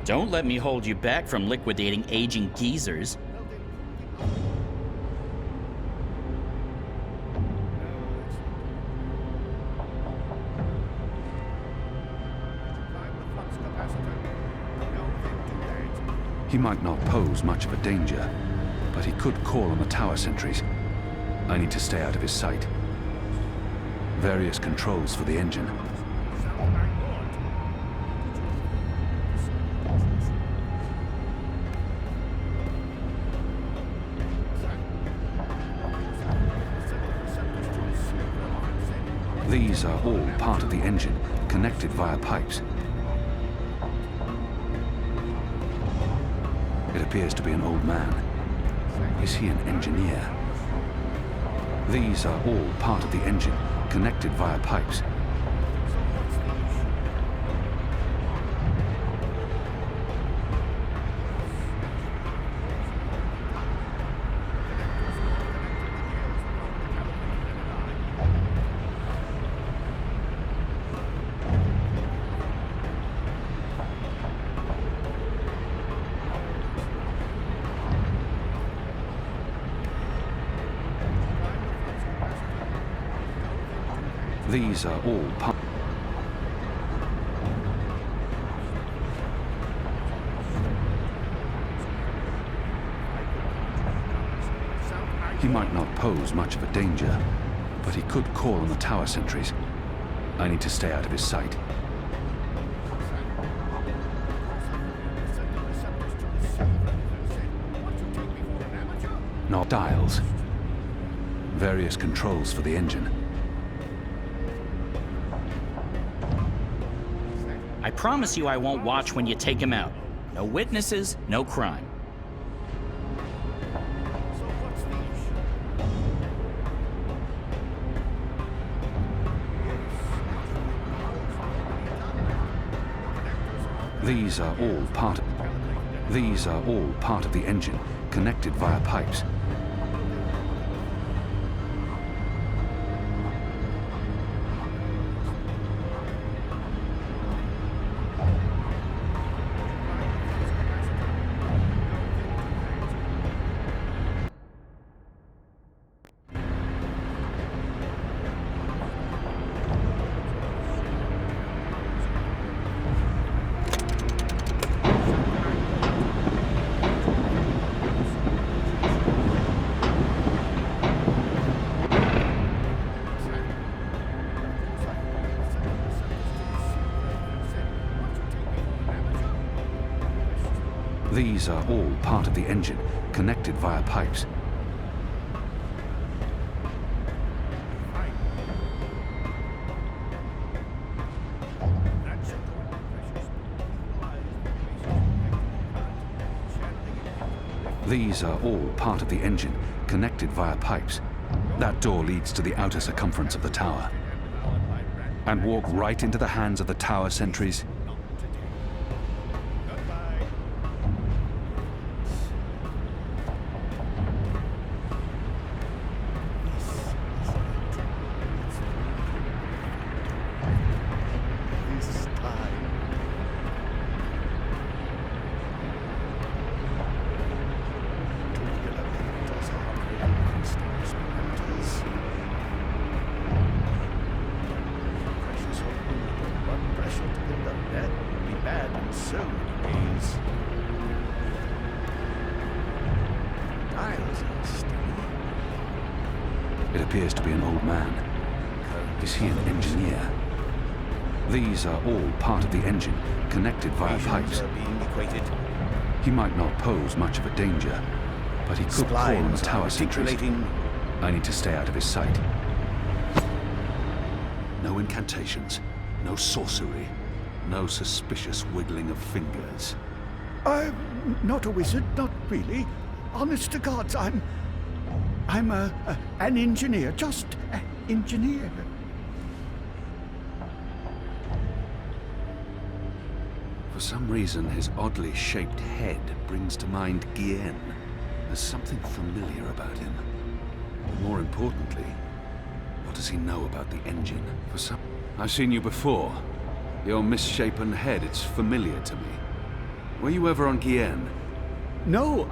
Don't let me hold you back from liquidating aging geezers. He might not pose much of a danger, but he could call on the tower sentries. I need to stay out of his sight. Various controls for the engine. These are all part of the engine, connected via pipes. It appears to be an old man. Is he an engineer? These are all part of the engine, connected via pipes. These are all part. He might not pose much of a danger, but he could call on the tower sentries. I need to stay out of his sight. Not dials. Various controls for the engine. I promise you I won't watch when you take him out. No witnesses, no crime. These are all part of the engine, connected via pipes. These are all part of the engine, connected via pipes. These are all part of the engine, connected via pipes. That door leads to the outer circumference of the tower. And walk right into the hands of the tower sentries. It appears to be an old man. Is he an engineer? These are all part of the engine, connected via pipes. He might not pose much of a danger, but he could call on the tower sentries. I need to stay out of his sight. No incantations, no sorcery, no suspicious wiggling of fingers. I'm not a wizard, not really. Honest to God, I'm an engineer, just an engineer. For some reason, his oddly shaped head brings to mind Guillen. There's something familiar about him. But more importantly, what does he know about the engine? I've seen you before. Your misshapen head, it's familiar to me. Were you ever on Gien? No,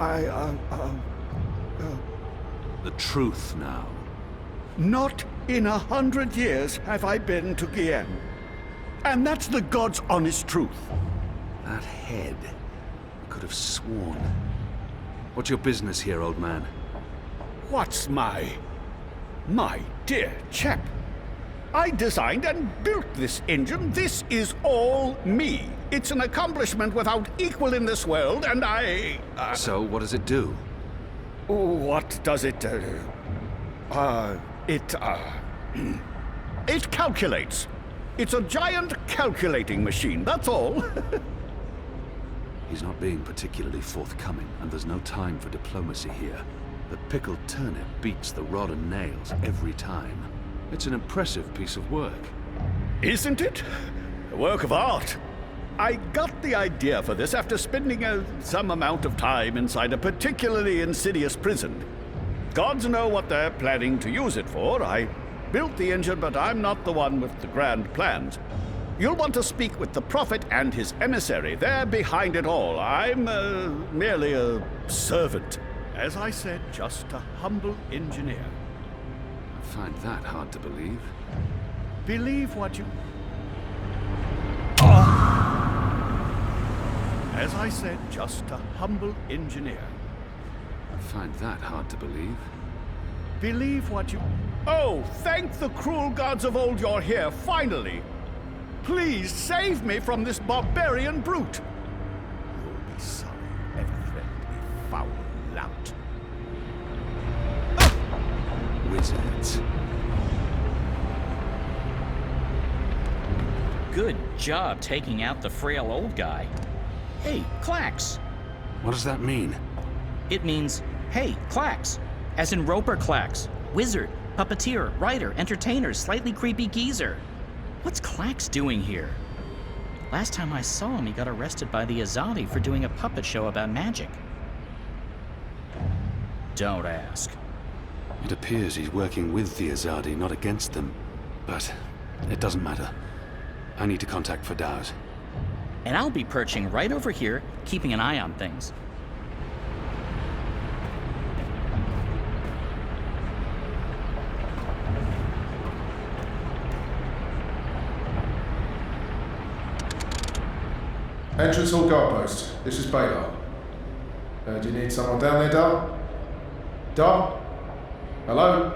The truth now. not in 100 years have I been to Gien. And that's the God's honest truth. That head. I could have sworn. What's your business here, old man? What's my dear chap? I designed and built this engine. This is all me. It's an accomplishment without equal in this world, and So, what does it do? What does it do? It calculates. It's a giant calculating machine, that's all. He's not being particularly forthcoming, and there's no time for diplomacy here. The pickled turnip beats the rod and nails every time. It's an impressive piece of work. Isn't it? A work of art. I got the idea for this after spending some amount of time inside a particularly insidious prison. Gods know what they're planning to use it for. I built the engine, but I'm not the one with the grand plans. You'll want to speak with the Prophet and his emissary. They're behind it all. I'm merely a servant. As I said, just a humble engineer. I find that hard to believe. Believe what you... As I said, just a humble engineer. I find that hard to believe. Believe what you... Oh, thank the cruel gods of old you're here, finally! Please save me from this barbarian brute! You'll be sorry you ever threatened me, foul lout. Wizards. Good job taking out the frail old guy. Hey, Clax. What does that mean? It means, hey, Clax. As in Roper Clax. Wizard, puppeteer, writer, entertainer, slightly creepy geezer. What's Clax doing here? Last time I saw him, he got arrested by the Azadi for doing a puppet show about magic. Don't ask. It appears he's working with the Azadi, not against them. But it doesn't matter. I need to contact Fadauz. And I'll be perching right over here, keeping an eye on things. Entrance hall guard post. This is Baylor. Do you need someone down there, Dar? Dar? Hello?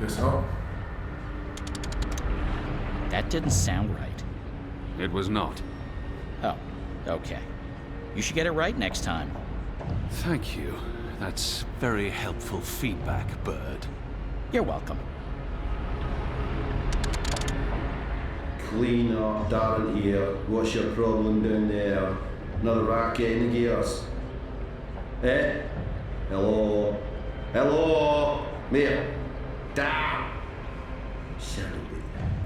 Guess not. That didn't sound right. It was not. Oh, okay. You should get it right next time. Thank you. That's very helpful feedback, Bird. You're welcome. Clean up, Darren here. What's your problem down there? Another racket in the gears? Eh? Hello? Hello? Mate? Damn!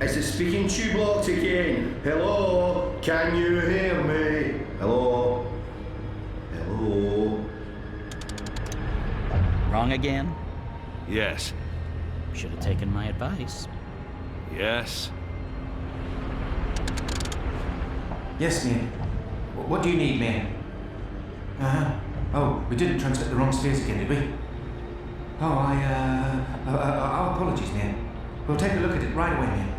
It's a speaking tube locked again. Hello? Can you hear me? Hello? Hello? Wrong again? Yes. Should have taken my advice. Yes. Yes, ma'am. What do you need, ma'am? Oh, we didn't transmit the wrong spheres again, did we? Oh, our apologies, ma'am. We'll take a look at it right away, ma'am.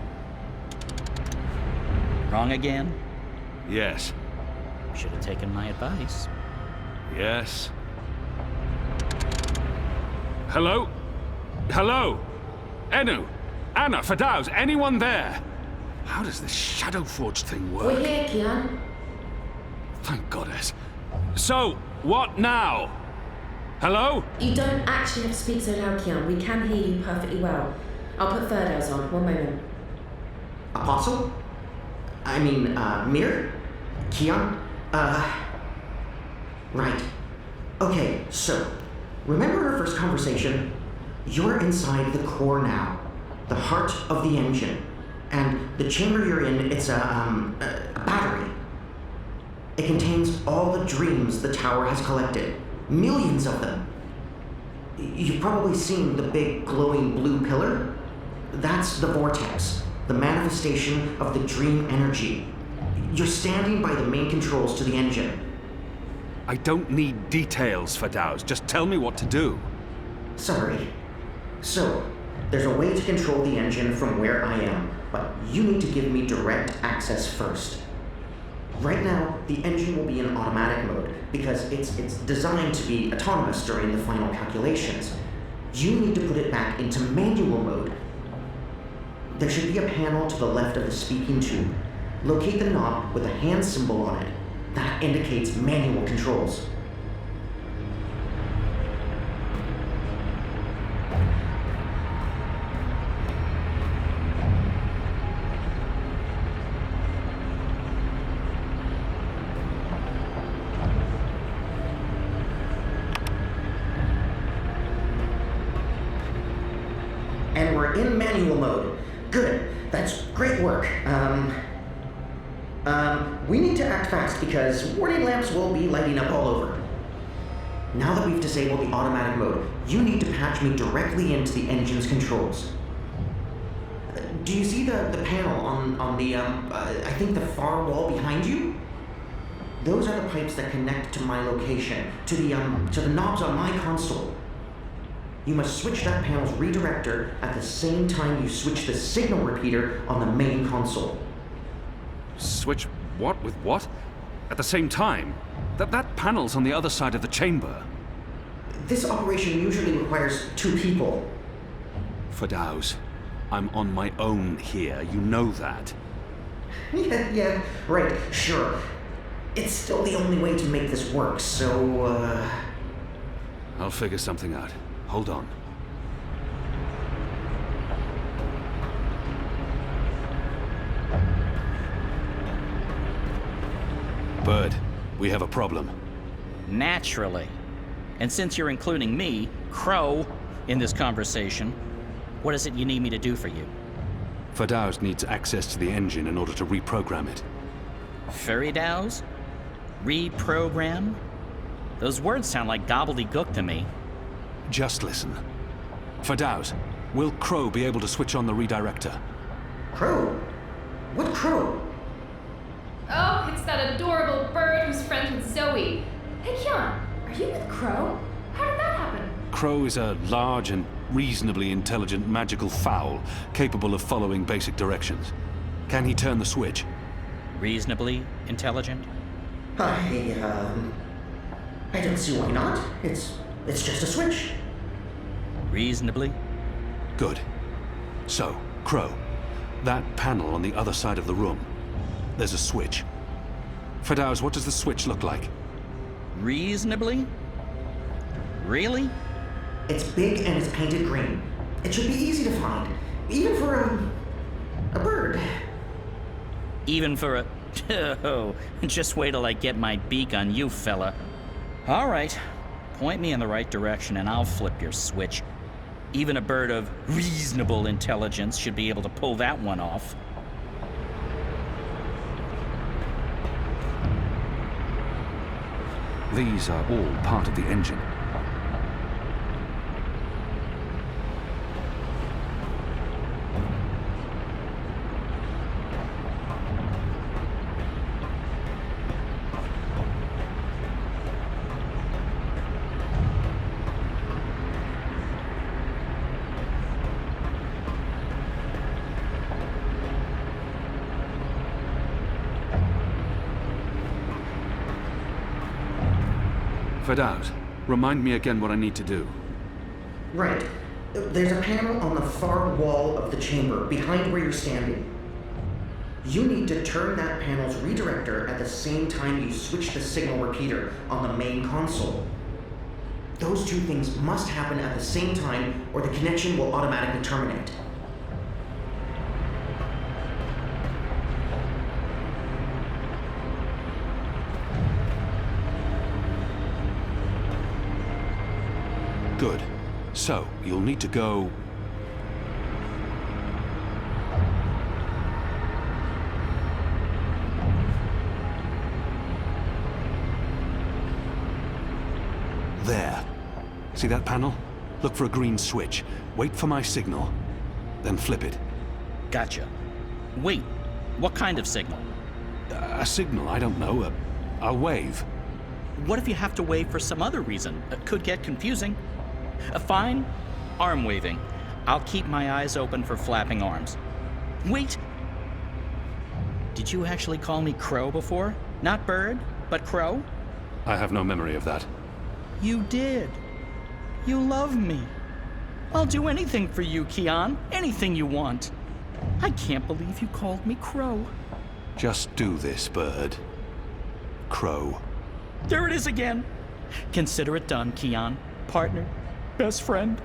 Wrong again? Yes. Should have taken my advice. Yes. Hello? Hello? Enu? Anna? Fadauz? Anyone there? How does this Shadow Forge thing work? We're here, Kian. Thank goddess. So, what now? Hello? You don't actually have to speak so loud, Kian. We can hear you perfectly well. I'll put Ferdows on. One moment. Apostle? I mean, Mir? Kian? Right. Okay, so, remember our first conversation? You're inside the core now. The heart of the engine. And the chamber you're in, it's a battery. It contains all the dreams the tower has collected. Millions of them. You've probably seen the big glowing blue pillar. That's the vortex, the manifestation of the dream energy. You're standing by the main controls to the engine. I don't need details, Fedaus. Just tell me what to do. Sorry. So, there's a way to control the engine from where I am, but you need to give me direct access first. Right now, the engine will be in automatic mode because it's designed to be autonomous during the final calculations. You need to put it back into manual mode. There should be a panel to the left of the speaking tube. Locate the knob with a hand symbol on it. That indicates manual controls. And we're in manual mode. Good. That's great work. We need to act fast because warning lamps will be lighting up all over. Now that we've disabled the automatic mode, you need to patch me directly into the engine's controls. Do you see the panel on the, I think the far wall behind you? Those are the pipes that connect to my location, to the knobs on my console. You must switch that panel's redirector at the same time you switch the signal repeater on the main console. Switch what with what? At the same time? That panel's on the other side of the chamber. This operation usually requires 2 people. Fedaus, I'm on my own here. You know that. Yeah, right, sure. It's still the only way to make this work, so, I'll figure something out. Hold on. Bird, we have a problem. Naturally. And since you're including me, Crow, in this conversation, what is it you need me to do for you? Fedaus needs access to the engine in order to reprogram it. Feridaus? Reprogram? Those words sound like gobbledygook to me. Just listen. Fedaus, will Crow be able to switch on the redirector? Crow? What Crow? Oh, it's that adorable bird who's friends with Zoe. Hey, Kian, are you with Crow? How did that happen? Crow is a large and reasonably intelligent magical fowl, capable of following basic directions. Can he turn the switch? Reasonably intelligent? I don't see why not. It's just a switch. Reasonably? Good. So, Crow, that panel on the other side of the room, there's a switch. Fedaus, what does the switch look like? Reasonably? Really? It's big and it's painted green. It should be easy to find, even for a bird. Even for a... Oh, just wait till I get my beak on you, fella. All right. Point me in the right direction and I'll flip your switch. Even a bird of reasonable intelligence should be able to pull that one off. These are all part of the engine. Fedaus, remind me again what I need to do. Right. There's a panel on the far wall of the chamber, behind where you're standing. You need to turn that panel's redirector at the same time you switch the signal repeater on the main console. Those 2 things must happen at the same time, or the connection will automatically terminate. Good. So, you'll need to go... there. See that panel? Look for a green switch. Wait for my signal. Then flip it. Gotcha. Wait, what kind of signal? A signal, I don't know. A wave. What if you have to wave for some other reason? It could get confusing. Fine, arm waving. I'll keep my eyes open for flapping arms. Wait! Did you actually call me Crow before? Not Bird, but Crow? I have no memory of that. You did. You love me. I'll do anything for you, Kian. Anything you want. I can't believe you called me Crow. Just do this, Bird. Crow. There it is again. Consider it done, Kian. Partner. Best friend.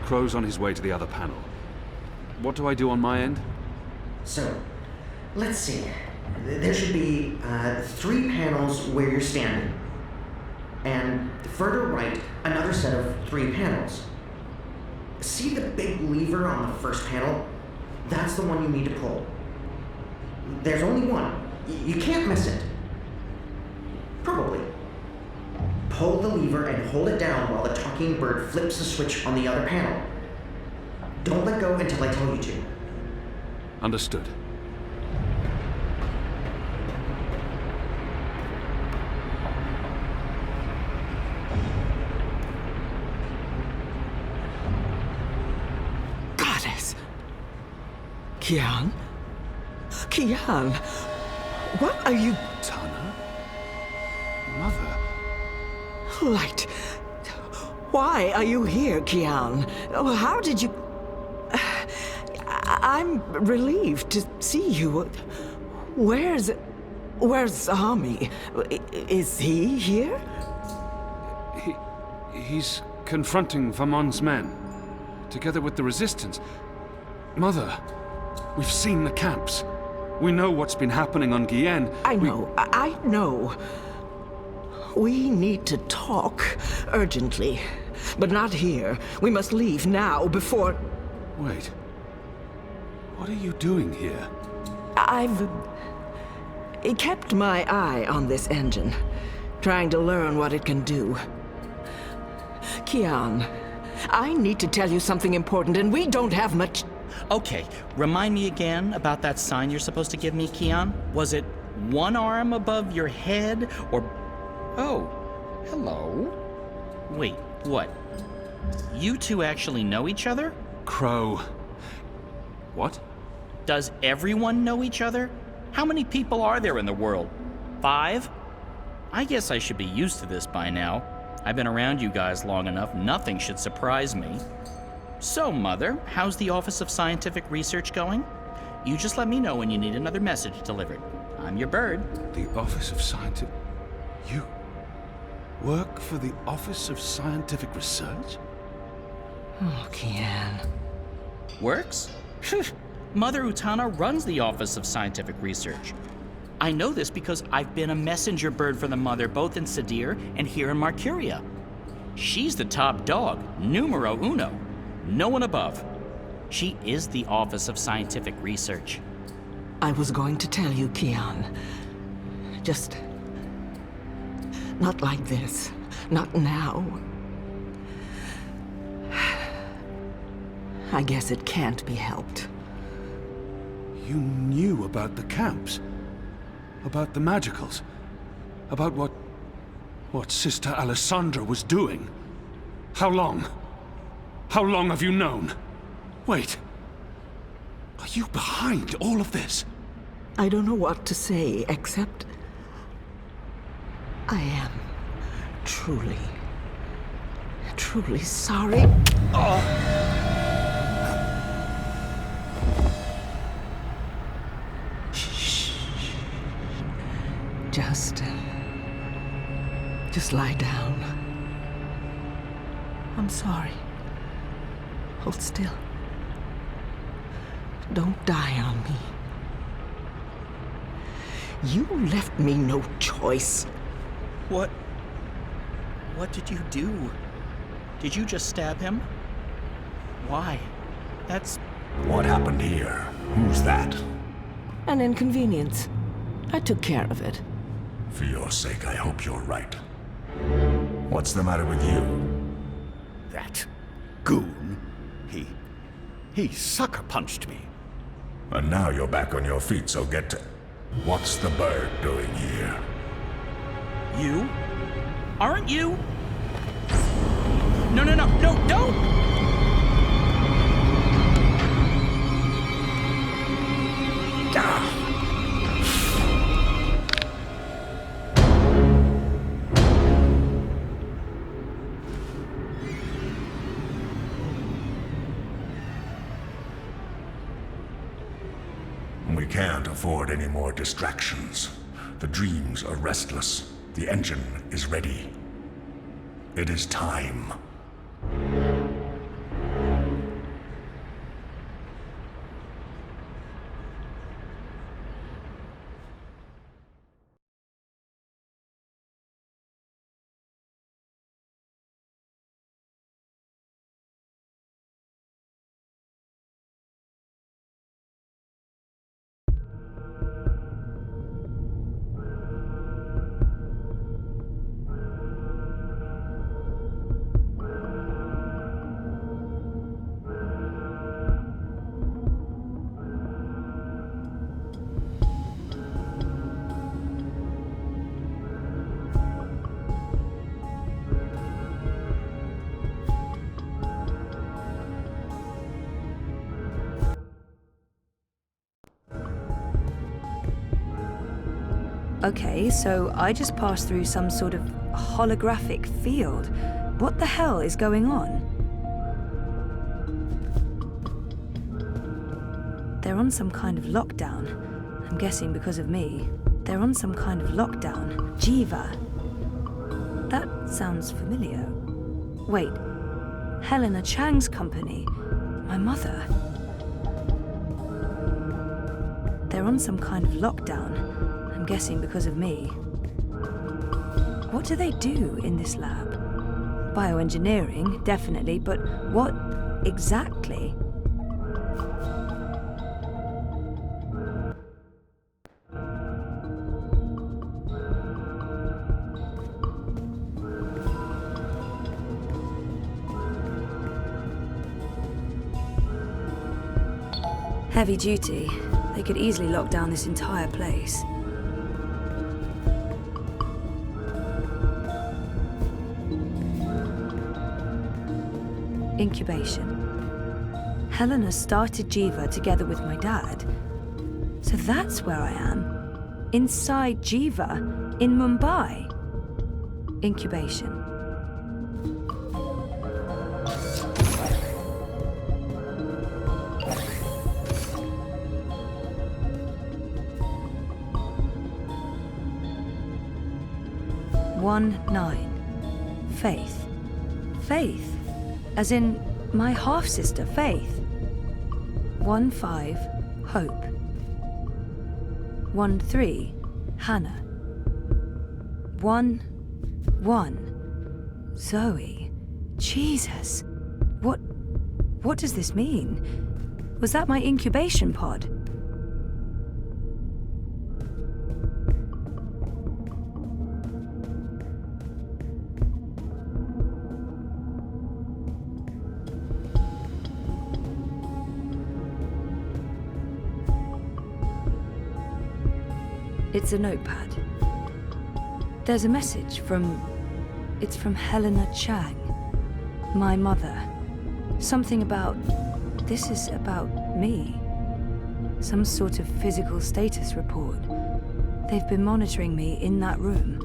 Crow's on his way to the other panel. What do I do on my end? So, let's see. There should be 3 panels where you're standing. And further right, another set of 3 panels. See the big lever on the first panel? That's the one you need to pull. There's only one. You can't miss it. Probably. Pull the lever and hold it down while the talking bird flips the switch on the other panel. Don't let go until I tell you to. Understood. Goddess! Kian? Kian! What are you... Tana? Mother? Light. Why are you here, Kian? How did you... I'm relieved to see you. Where's Zami? Is he here? He's confronting Vamon's men, together with the Resistance. Mother, we've seen the camps. We know what's been happening on Guyenne. I know. We need to talk urgently, but not here. We must leave now before... Wait. What are you doing here? I've kept my eye on this engine, trying to learn what it can do. Kian, I need to tell you something important, and we don't have much... Okay, remind me again about that sign you're supposed to give me, Kian. Was it one arm above your head, or... Oh, hello. Wait, what? You two actually know each other? Crow. What? Does everyone know each other? How many people are there in the world? 5? I guess I should be used to this by now. I've been around you guys long enough, nothing should surprise me. So, Mother, how's the Office of Scientific Research going? You just let me know when you need another message delivered. I'm your bird. The Office of Scientific... You... work for the Office of Scientific Research? Oh, Kian. Works? Mother Utana runs the Office of Scientific Research. I know this because I've been a messenger bird for the Mother both in Sadir and here in Marcuria. She's the top dog, numero uno. No one above. She is the Office of Scientific Research. I was going to tell you, Kian. Just... not like this. Not now. I guess it can't be helped. You knew about the camps? About the magicals? About what Sister Alessandra was doing? How long? How long have you known? Wait. Are you behind all of this? I don't know what to say, except... I am truly sorry. Shh. Just lie down. I'm sorry. Hold still. Don't die on me. You left me no choice. What did you do? Did you just stab him? Why? That's... What happened here? Who's that? An inconvenience. I took care of it. For your sake, I hope you're right. What's the matter with you? That goon, he sucker punched me. And now you're back on your feet, so get to... What's the bird doing here? You? Aren't you? No, no, no, no, don't! We can't afford any more distractions. The dreams are restless. The engine is ready. It is time. Okay, so I just passed through some sort of holographic field. What the hell is going on? They're on some kind of lockdown. I'm guessing because of me. They're on some kind of lockdown. Jiva. That sounds familiar. Wait, Helena Chang's company. My mother. They're on some kind of lockdown. I'm guessing because of me. What do they do in this lab? Bioengineering, definitely, but what exactly? Heavy duty. They could easily lock down this entire place. Incubation. Helena started Jiva together with my dad. So that's where I am. Inside Jiva, in Mumbai. Incubation. One 9. Faith. Faith. As in, my half-sister, Faith. 1-5, Hope. 1-3, Hannah. 1-1, Zoe. Jesus. What does this mean? Was that my incubation pod? It's a notepad. There's a message it's from Helena Chang, my mother. Something about, this is about me. Some sort of physical status report. They've been monitoring me in that room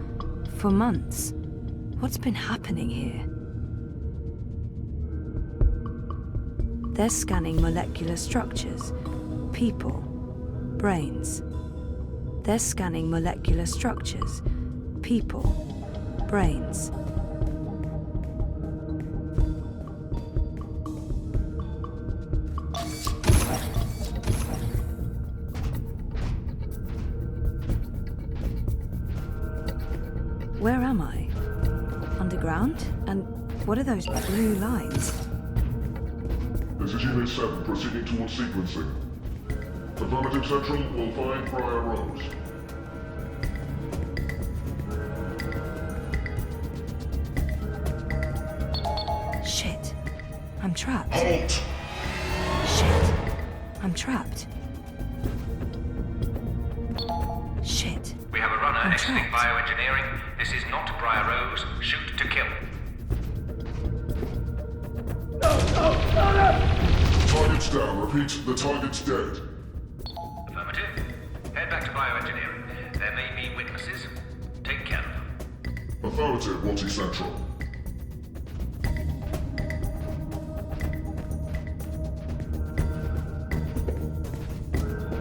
for months. What's been happening here? They're scanning molecular structures, people, brains. They're scanning molecular structures, people, brains. Where am I? Underground? And what are those blue lines? This is Unit 7 proceeding towards sequencing. Affirmative Central will find Briar Rose. Shit. I'm trapped. Halt! Shit. I'm trapped. Shit. We have a runner I'm exiting trapped. bioengineering. This is not Briar Rose. Shoot to kill. Target's down. Repeat, the target's dead. Affirmative. Head back to bioengineering. There may be witnesses. Take care of them. Affirmative, Watty Central.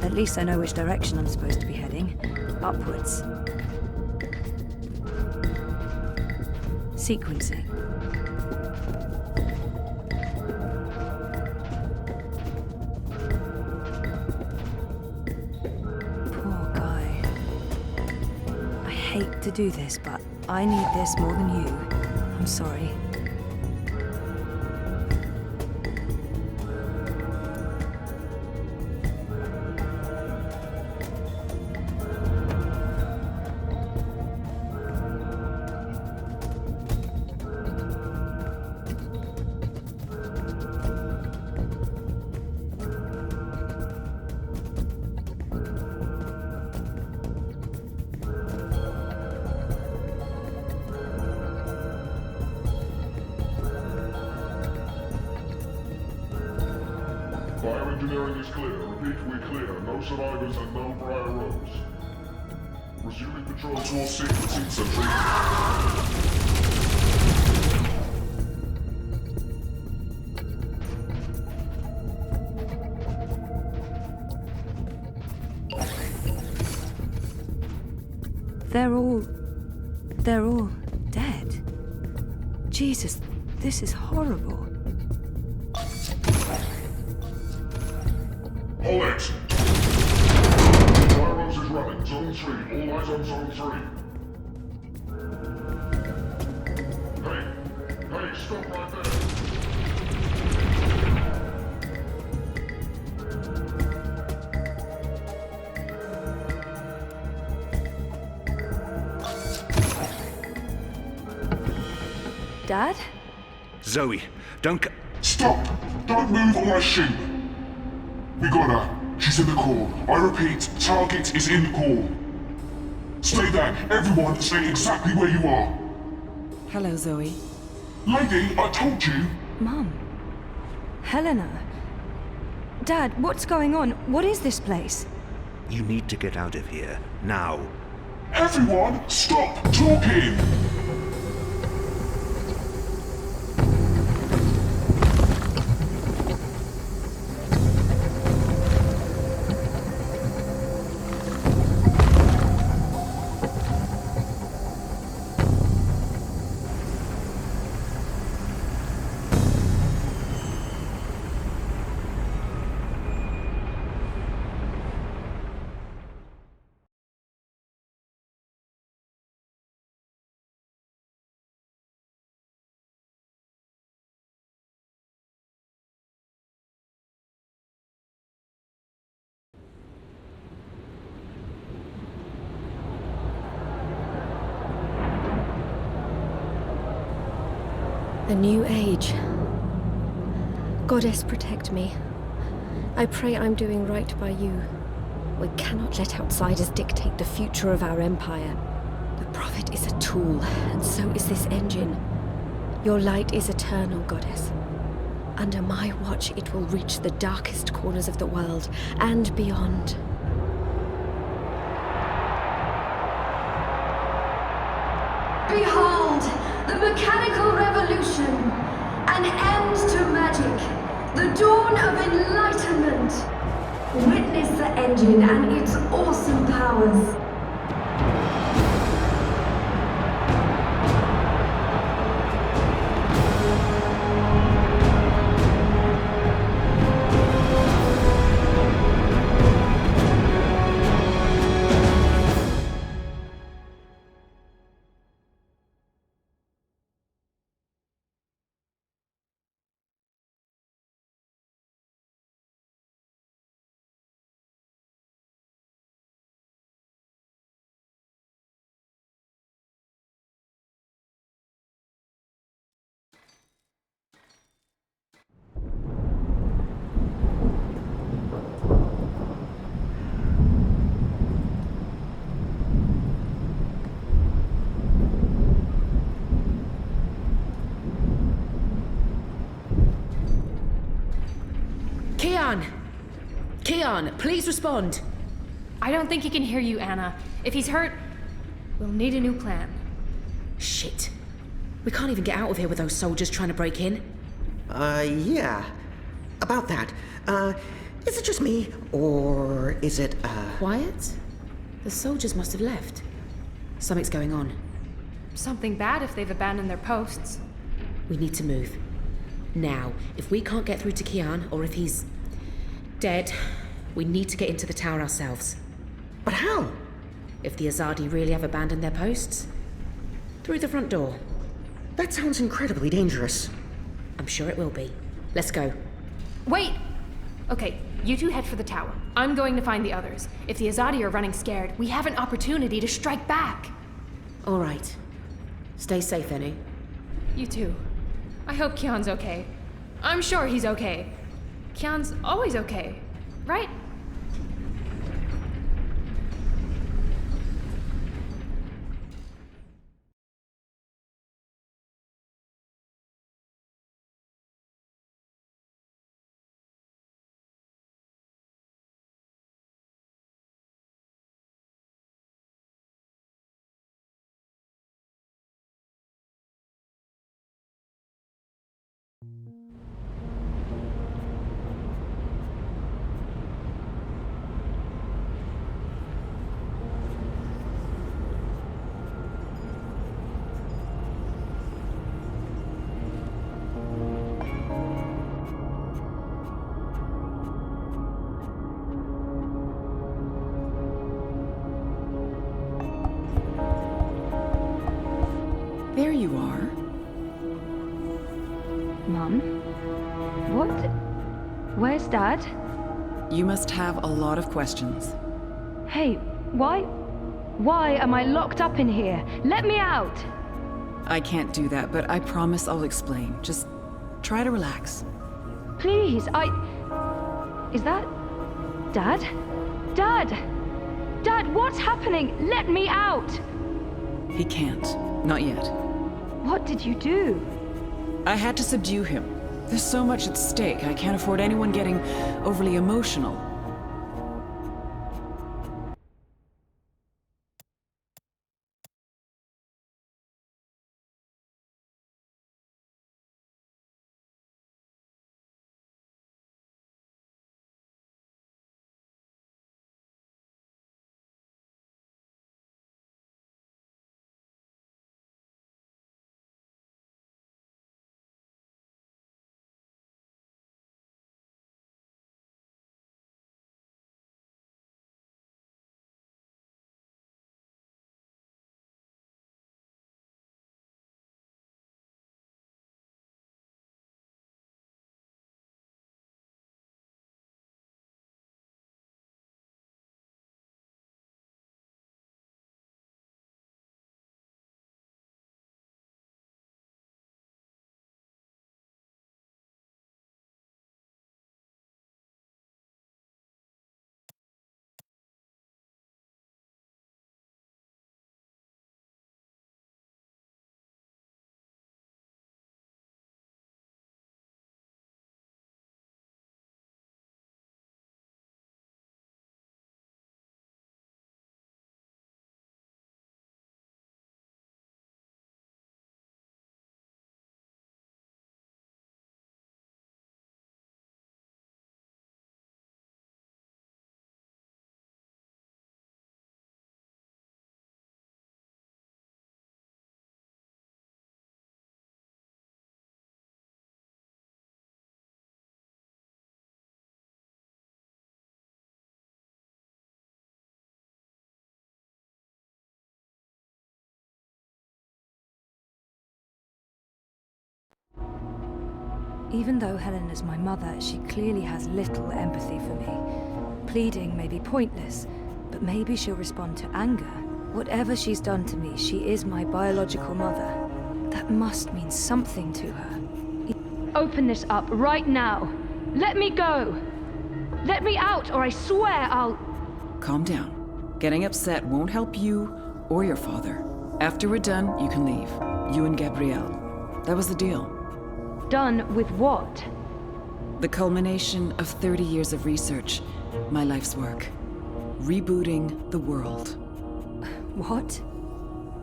At least I know which direction I'm supposed to be heading. Upwards. Sequencing. Poor guy. I hate to do this, but I need this more than you. I'm sorry. Bioengineering is clear. Repeat, we're clear. No survivors and no Briar Rose. Resuming patrol towards sequencing central. They're all dead. Jesus, this is horrible. Hold it! Briar Rose is running. Zone 3. All eyes on Zone 3. Hey, stop right there. Dad? Zoe, don't Stop! Don't move or I shoot! We got her. She's in the core. I repeat, target is in the core. Stay there. Everyone, stay exactly where you are. Hello, Zoe. Lady, I told you. Mum. Helena. Dad, what's going on? What is this place? You need to get out of here, now. Everyone, stop talking! The new age. Goddess, protect me. I pray I'm doing right by you. We cannot let outsiders dictate the future of our empire. The Prophet is a tool, and so is this engine. Your light is eternal, Goddess. Under my watch, it will reach the darkest corners of the world and beyond. Behold, the mechanical revolution, an end to magic, the dawn of enlightenment. Witness the engine and its awesome powers. Kian! Kian, please respond! I don't think he can hear you, Anna. If he's hurt, we'll need a new plan. Shit. We can't even get out of here with those soldiers trying to break in. Yeah. About that. Is it just me, or is it, Quiet? The soldiers must have left. Something's going on. Something bad if they've abandoned their posts. We need to move. Now, if we can't get through to Kian, or if he's dead, we need to get into the tower ourselves. But how? If the Azadi really have abandoned their posts, through the front door. That sounds incredibly dangerous. I'm sure it will be. Let's go. Wait! Okay, you two head for the tower. I'm going to find the others. If the Azadi are running scared, we have an opportunity to strike back. All right. Stay safe, Enu. You too. I hope Kian's okay. I'm sure he's okay. Kian's always okay, right? There you are. Mum? What? Where's Dad? You must have a lot of questions. Hey, why? Why am I locked up in here? Let me out! I can't do that, but I promise I'll explain. Just try to relax. Please, Is that... Dad? Dad! Dad, what's happening? Let me out! He can't. Not yet. What did you do? I had to subdue him. There's so much at stake. I can't afford anyone getting overly emotional. Even though Helena's my mother, she clearly has little empathy for me. Pleading may be pointless, but maybe she'll respond to anger. Whatever she's done to me, she is my biological mother. That must mean something to her. Open this up right now. Let me go. Let me out, or I swear I'll... Calm down. Getting upset won't help you or your father. After we're done, you can leave. You and Gabrielle. That was the deal. Done with what? The culmination of 30 years of research, my life's work. Rebooting the world. What?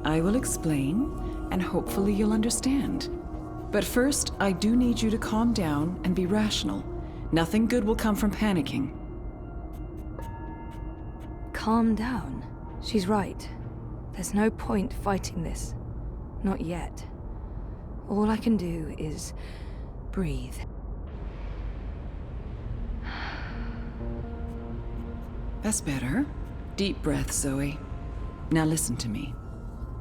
I will explain, and hopefully you'll understand. But first, I do need you to calm down and be rational. Nothing good will come from panicking. Calm down. She's right. There's no point fighting this. Not yet. All I can do is breathe. That's better. Deep breath, Zoe. Now listen to me.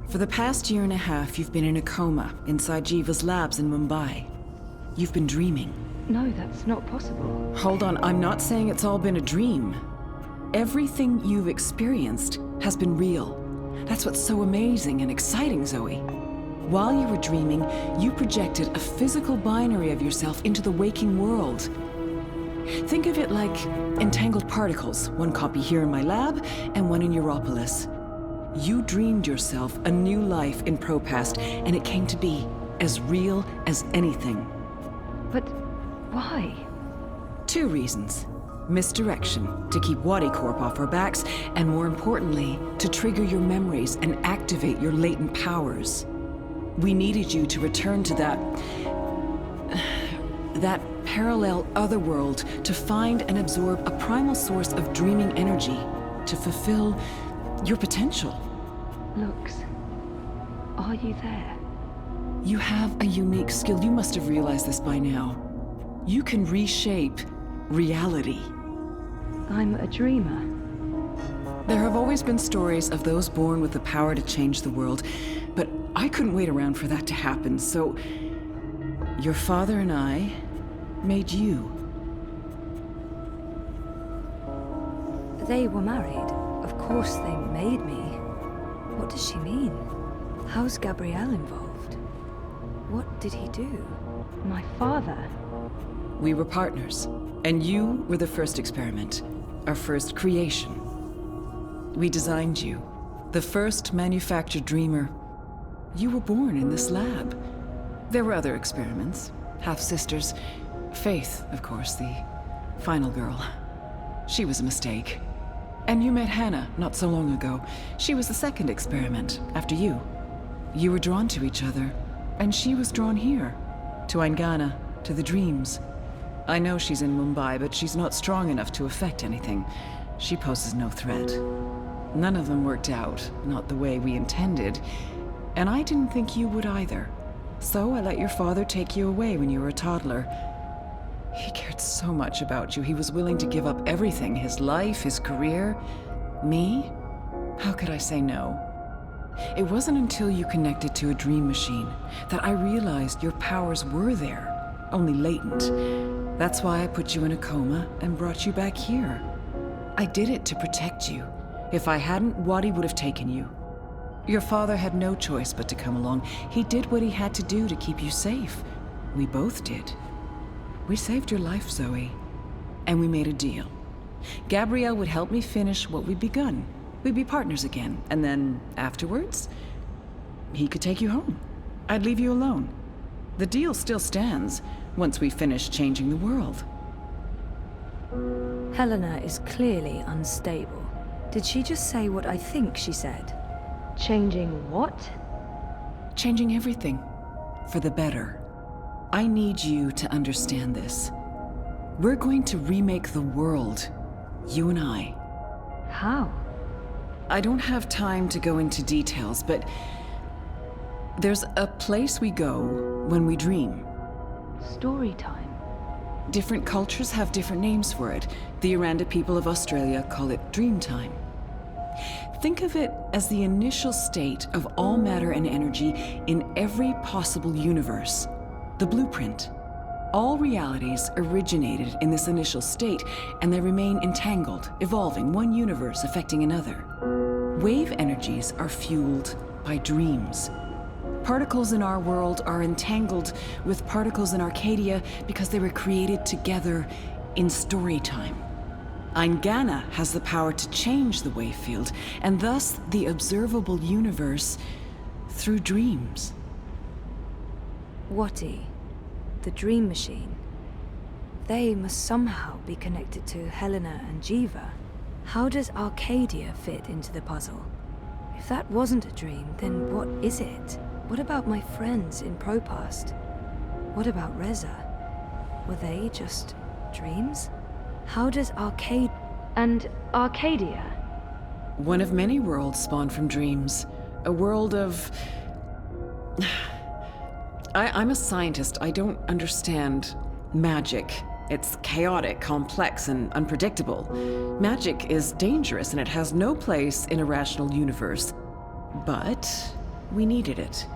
For the past year and a half, you've been in a coma inside Jiva's labs in Mumbai. You've been dreaming. No, that's not possible. Hold on, I'm not saying it's all been a dream. Everything you've experienced has been real. That's what's so amazing and exciting, Zoe. While you were dreaming, you projected a physical binary of yourself into the waking world. Think of it like entangled particles, one copy here in my lab and one in Europolis. You dreamed yourself a new life in ProPast, and it came to be as real as anything. But why? 2 reasons. Misdirection, to keep Wadi Corp off our backs, and more importantly, to trigger your memories and activate your latent powers. We needed you to return to that parallel otherworld to find and absorb a primal source of dreaming energy to fulfill your potential. Lux, are you there? You have a unique skill. You must have realized this by now. You can reshape reality. I'm a dreamer. There have always been stories of those born with the power to change the world, but I couldn't wait around for that to happen, so your father and I made you. They were married. Of course they made me. What does she mean? How's Gabrielle involved? What did he do? My father? We were partners, and you were the first experiment, our first creation. We designed you, the first manufactured dreamer. You were born in this lab. There were other experiments, half-sisters. Faith, of course, the final girl. She was a mistake. And you met Hannah not so long ago. She was the second experiment, after you. You were drawn to each other, and she was drawn here, to Aingana, to the dreams. I know she's in Mumbai, but she's not strong enough to affect anything. She poses no threat. None of them worked out, not the way we intended, and I didn't think you would either. So I let your father take you away when you were a toddler. He cared so much about you, he was willing to give up everything, his life, his career. Me? How could I say no? It wasn't until you connected to a dream machine that I realized your powers were there, only latent. That's why I put you in a coma and brought you back here. I did it to protect you. If I hadn't, Wadi would have taken you. Your father had no choice but to come along. He did what he had to do to keep you safe. We both did. We saved your life, Zoe. And we made a deal. Gabrielle would help me finish what we'd begun. We'd be partners again. And then, afterwards, he could take you home. I'd leave you alone. The deal still stands once we finish changing the world. Helena is clearly unstable. Did she just say what I think she said? Changing what? Changing everything. For the better. I need you to understand this. We're going to remake the world. You and I. How? I don't have time to go into details, but there's a place we go when we dream. Story time. Different cultures have different names for it. The Aranda people of Australia call it dream time. Think of it as the initial state of all matter and energy in every possible universe. The blueprint. All realities originated in this initial state, and they remain entangled, evolving, one universe affecting another. Wave energies are fueled by dreams. Particles in our world are entangled with particles in Arcadia because they were created together in story time. Aingana has the power to change the wave field, and thus the observable universe through dreams. Wati, the dream machine. they must somehow be connected to Helena and Jiva. How does Arcadia fit into the puzzle? If that wasn't a dream, then what is it? What about my friends in Propast? What about Reza? Were they just dreams? How does Arcadia... And Arcadia? One of many worlds spawned from dreams. A world of... I'm a scientist. I don't understand magic. It's chaotic, complex, and unpredictable. Magic is dangerous, and it has no place in a rational universe. But we needed it.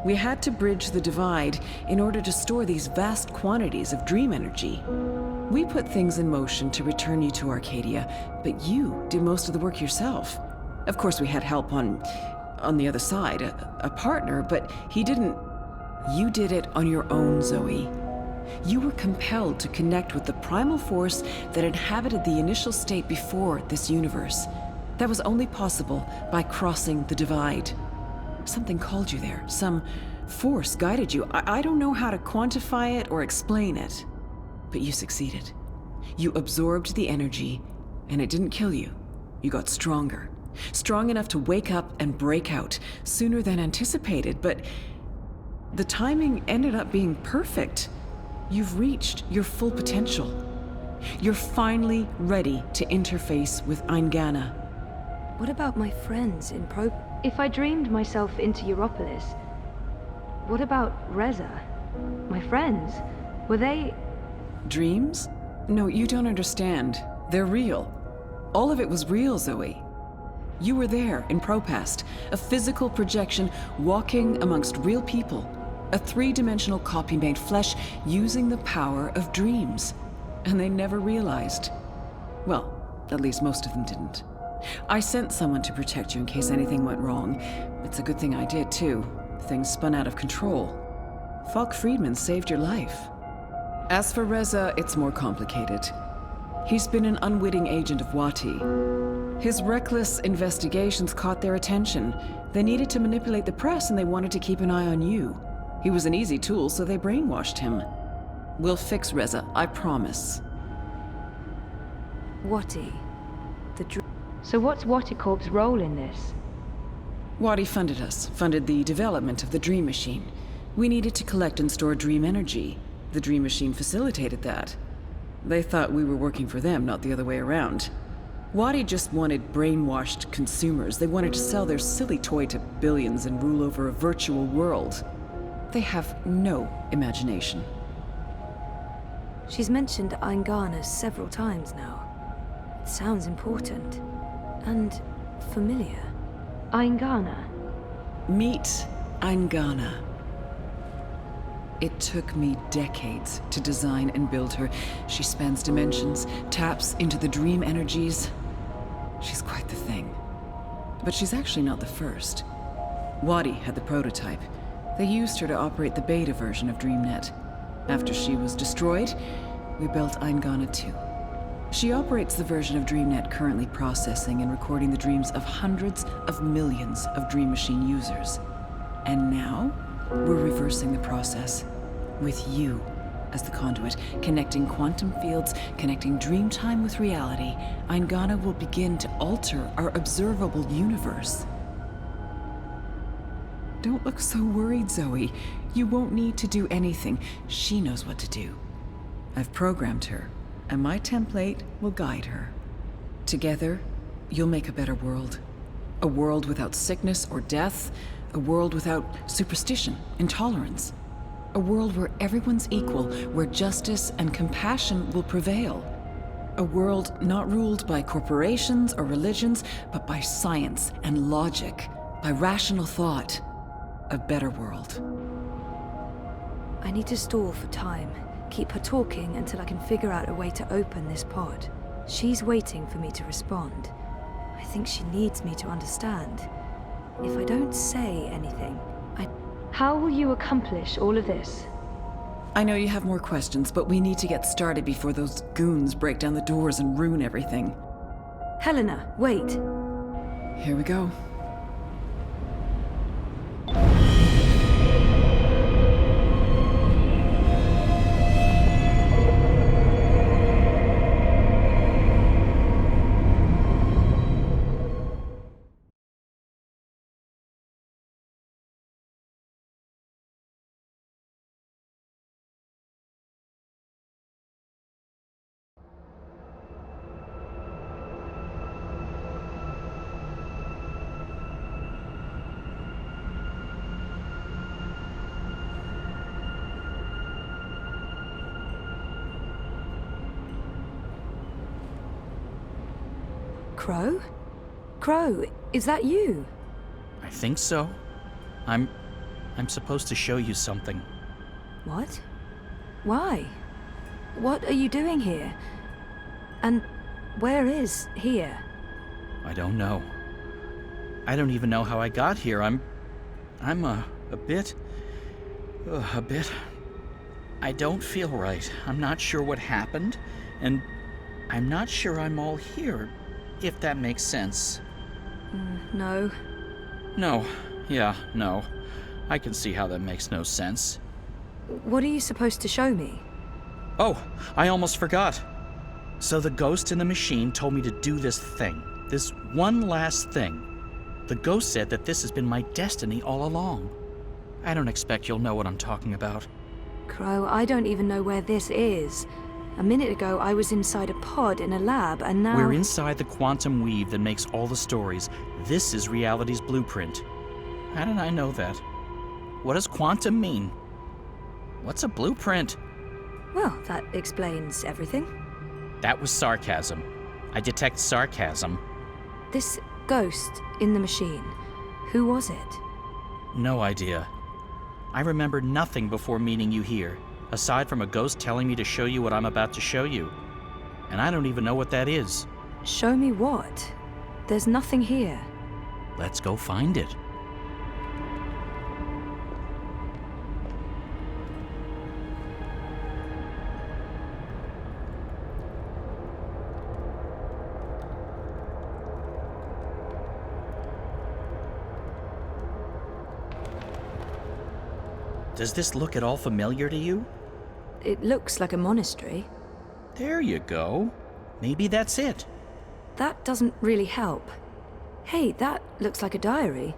We had to bridge the divide in order to store these vast quantities of dream energy. We put things in motion to return you to Arcadia, but you did most of the work yourself. Of course, we had help on the other side, a partner, but he didn't... You did it on your own, Zoe. You were compelled to connect with the primal force that inhabited the initial state before this universe. That was only possible by crossing the divide. Something called you there. Some force guided you. I don't know how to quantify it or explain it, but you succeeded. You absorbed the energy, and it didn't kill you. You got stronger. Strong enough to wake up and break out sooner than anticipated, but the timing ended up being perfect. You've reached your full potential. You're finally ready to interface with Eingana. What about my friends in If I dreamed myself into Europolis, what about Reza? My friends? Were they... Dreams? No, you don't understand. They're real. All of it was real, Zoe. You were there in Propast, a physical projection walking amongst real people. A three-dimensional copy made flesh using the power of dreams. And they never realized. Well, at least most of them didn't. I sent someone to protect you in case anything went wrong. It's a good thing I did, too. Things spun out of control. Falk Friedman saved your life. As for Reza, it's more complicated. He's been an unwitting agent of Wati. His reckless investigations caught their attention. They needed to manipulate the press, and they wanted to keep an eye on you. He was an easy tool, so they brainwashed him. We'll fix Reza, I promise. Wati. So what's Wati Corp's role in this? Wati funded us, funded the development of the Dream Machine. We needed to collect and store dream energy. The Dream Machine facilitated that. They thought we were working for them, not the other way around. Wati just wanted brainwashed consumers. They wanted to sell their silly toy to billions and rule over a virtual world. They have no imagination. She's mentioned Eingana several times now. It sounds important. And familiar. Eingana. Meet Eingana. It took me decades to design and build her. She spans dimensions, taps into the dream energies. She's quite the thing. But she's actually not the first. Wati had the prototype. They used her to operate the beta version of DreamNet. After she was destroyed, we built Eingana 2. She operates the version of DreamNet currently processing and recording the dreams of hundreds of millions of Dream Machine users. And now, we're reversing the process, with you as the conduit, connecting quantum fields, connecting dreamtime with reality. Eingana will begin to alter our observable universe. Don't look so worried, Zoe. You won't need to do anything. She knows what to do. I've programmed her, and my template will guide her. Together, you'll make a better world. A world without sickness or death. A world without superstition, intolerance. A world where everyone's equal, where justice and compassion will prevail. A world not ruled by corporations or religions, but by science and logic, by rational thought. A better world. I need to stall for time. Keep her talking until I can figure out a way to open this pod. She's waiting for me to respond. I think she needs me to understand. If I don't say anything, How will you accomplish all of this? I know you have more questions, but we need to get started before those goons break down the doors and ruin everything. Helena, wait. Here we go. Crow? Crow, is that you? I think so. I'm supposed to show you something. What? Why? What are you doing here? And where is here? I don't know. I don't even know how I got here. I'm a bit... I don't feel right. I'm not sure what happened, and I'm not sure I'm all here, if that makes sense. No. No. Yeah, no. I can see how that makes no sense. What are you supposed to show me? Oh, I almost forgot. So the ghost in the machine told me to do this thing. This one last thing. The ghost said that this has been my destiny all along. I don't expect you'll know what I'm talking about. Crow, I don't even know where this is. A minute ago, I was inside a pod in a lab, and now... We're inside the quantum weave that makes all the stories. This is reality's blueprint. How did I know that? What does quantum mean? What's a blueprint? Well, that explains everything. That was sarcasm. I detect sarcasm. This ghost in the machine, who was it? No idea. I remember nothing before meeting you here, aside from a ghost telling me to show you what I'm about to show you. And I don't even know what that is. Show me what? There's nothing here. Let's go find it. Does this look at all familiar to you? It looks like a monastery. There you go. Maybe that's it. That doesn't really help. Hey, that looks like a diary.